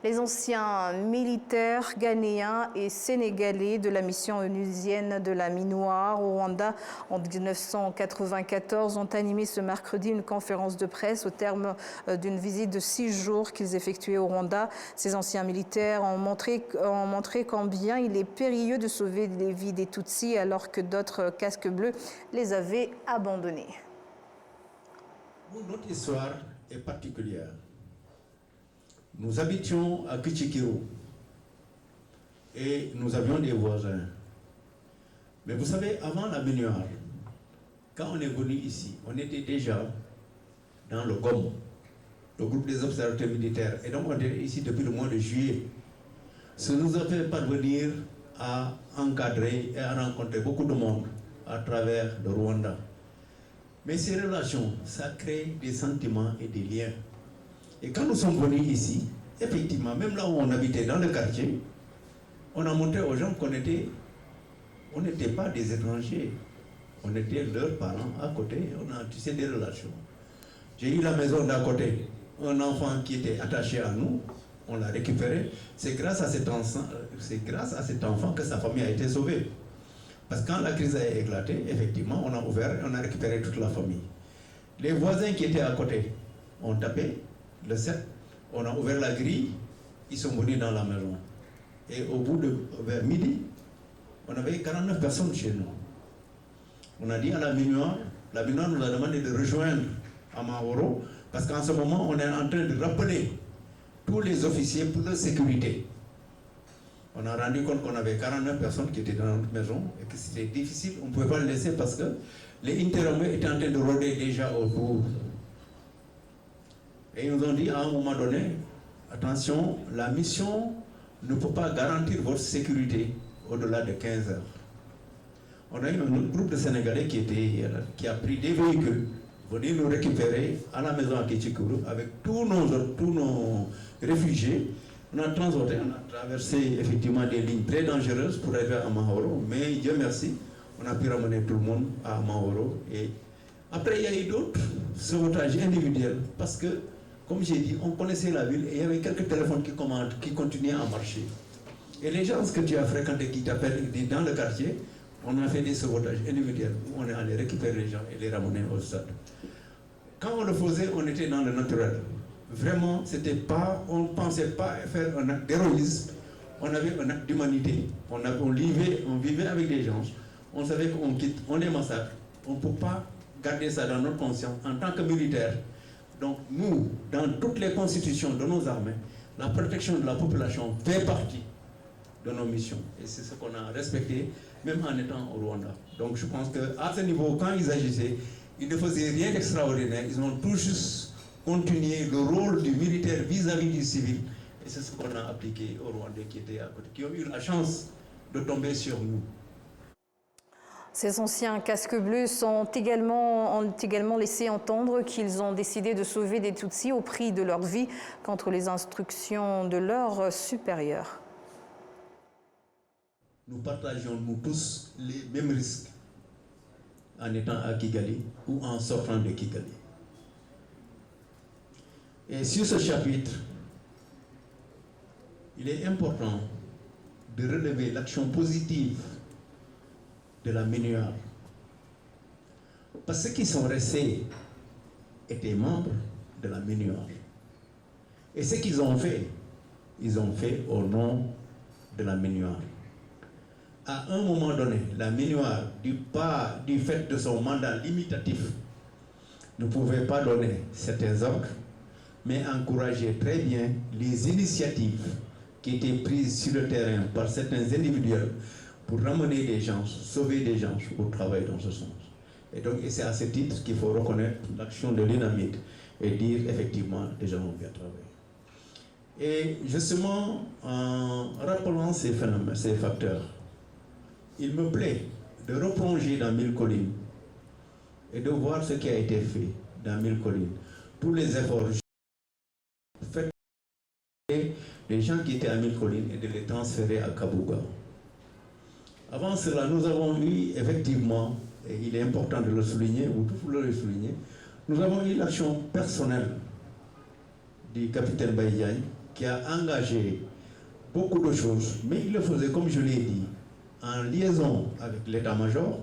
Les anciens militaires ghanéens et sénégalais de la mission onusienne de la MINUSTAH au Rwanda en 1994 ont animé ce mercredi une conférence de presse au terme d'une visite de 6 jours qu'ils effectuaient au Rwanda. Ces anciens militaires ont montré combien il est périlleux de sauver les vies des Tutsis alors que d'autres casques bleus les avaient abandonnés. Notre histoire est particulière. Nous habitions à Kichikiro et nous avions des voisins. Mais vous savez, avant la MINUSTAH, quand on est venu ici, on était déjà dans le GOM, le groupe des observateurs militaires. Et donc on était ici depuis le mois de juillet. Ça nous a fait parvenir à encadrer et à rencontrer beaucoup de monde à travers le Rwanda. Mais ces relations, ça crée des sentiments et des liens. Et quand nous sommes venus ici, effectivement, même là où on habitait dans le quartier, on a montré aux gens qu'on n'était pas des étrangers. On était leurs parents à côté, on a tissé des relations. J'ai eu la maison d'à côté, un enfant qui était attaché à nous, on l'a récupéré. C'est grâce à cet enfant que sa famille a été sauvée. Parce que quand la crise a éclaté, effectivement, on a récupéré toute la famille. Les voisins qui étaient à côté ont tapé le 7, on a ouvert la grille, ils sont venus dans la maison. Et au bout de vers midi, on avait 49 personnes chez nous. On a dit à la MINUSTAH nous a demandé de rejoindre Amahoro, parce qu'en ce moment, on est en train de rappeler tous les officiers pour leur sécurité. On a rendu compte qu'on avait 49 personnes qui étaient dans notre maison et que c'était difficile, on ne pouvait pas le laisser parce que les interrompés étaient en train de rôder déjà autour. Et ils nous ont dit à un moment donné, attention, la mission ne peut pas garantir votre sécurité au-delà de 15 heures. On a eu un autre groupe de Sénégalais qui a pris des véhicules, venir nous récupérer à la maison à Kichikuru avec tous nos réfugiés. On a transporté, on a traversé effectivement des lignes très dangereuses pour arriver à Amahoro, mais Dieu merci, on a pu ramener tout le monde à Amahoro. Et après, il y a eu d'autres sauvetages individuels parce que, comme j'ai dit, on connaissait la ville et il y avait quelques téléphones qui continuaient à marcher. Et les gens que tu as fréquentés qui t'appellent dans le quartier, on a fait des sauvetages individuels où on est allé récupérer les gens et les ramener au stade. Quand on le faisait, on était dans le naturel. Vraiment, on ne pensait pas faire un acte d'héroïsme, on avait un acte d'humanité. On vivait avec des gens, on savait on les massacre. On ne peut pas garder ça dans notre conscience en tant que militaire. Donc nous, dans toutes les constitutions de nos armées, la protection de la population fait partie de nos missions. Et c'est ce qu'on a respecté, même en étant au Rwanda. Donc je pense qu'à ce niveau, quand ils agissaient, ils ne faisaient rien d'extraordinaire. Ils ont tout juste continué le rôle du militaire vis-à-vis du civil. Et c'est ce qu'on a appliqué aux Rwandais qui étaient à côté, qui ont eu la chance de tomber sur nous. Ces anciens casques bleus ont également laissé entendre qu'ils ont décidé de sauver des Tutsis au prix de leur vie contre les instructions de leurs supérieurs. Nous partageons, nous tous, les mêmes risques en étant à Kigali ou en sortant de Kigali. Et sur ce chapitre, il est important de relever l'action positive de la MINUSTAH. Parce que ceux qui sont restés étaient membres de la MINUSTAH. Et ce qu'ils ont fait, ils ont fait au nom de la MINUSTAH. À un moment donné, la MINUSTAH, du fait de son mandat limitatif, ne pouvait pas donner certains ordres, mais encourager très bien les initiatives qui étaient prises sur le terrain par certains individuels pour ramener des gens, sauver des gens au travail dans ce sens. Et donc, c'est à ce titre qu'il faut reconnaître l'action de l'UNAMID et dire effectivement, les gens ont bien travaillé. Et justement, en rappelant ces phénomènes, ces facteurs, il me plaît de replonger dans Mille Collines et de voir ce qui a été fait dans Mille Collines. Tous les efforts faits les gens qui étaient à Mille Collines et de les transférer à Kabuga. Avant cela, nous avons eu effectivement, et il est important de le souligner, ou tout le souligner, nous avons eu l'action personnelle du capitaine Baïdiagne qui a engagé beaucoup de choses, mais il le faisait, comme je l'ai dit, en liaison avec l'état-major,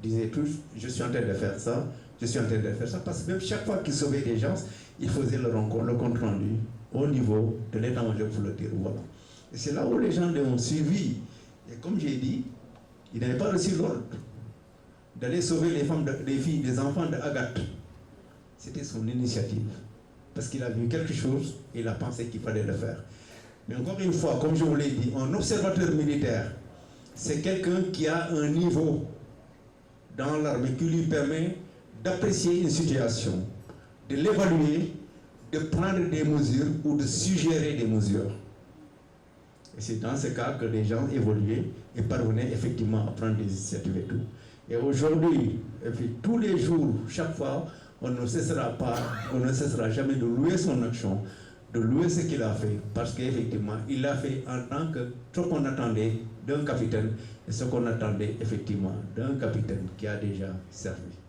disait tous, je suis en train de faire ça, je suis en train de faire ça, parce que même chaque fois qu'il sauvait des gens, il faisait le compte rendu au niveau de l'état-major pour le dire, voilà. Et c'est là où les gens l'ont suivi. Et comme j'ai dit, il n'avait pas reçu l'ordre d'aller sauver les filles, des enfants d'Agathe. C'était son initiative. Parce qu'il a vu quelque chose et il a pensé qu'il fallait le faire. Mais encore une fois, comme je vous l'ai dit, un observateur militaire, c'est quelqu'un qui a un niveau dans l'armée qui lui permet d'apprécier une situation, de l'évaluer, de prendre des mesures ou de suggérer des mesures. Et c'est dans ce cas que les gens évoluaient et parvenaient effectivement à prendre des initiatives et tout. Et aujourd'hui, et puis tous les jours, chaque fois, on ne cessera jamais de louer son action, de louer ce qu'il a fait, parce qu'effectivement, il l'a fait en tant que ce qu'on attendait d'un capitaine et ce qu'on attendait effectivement d'un capitaine qui a déjà servi.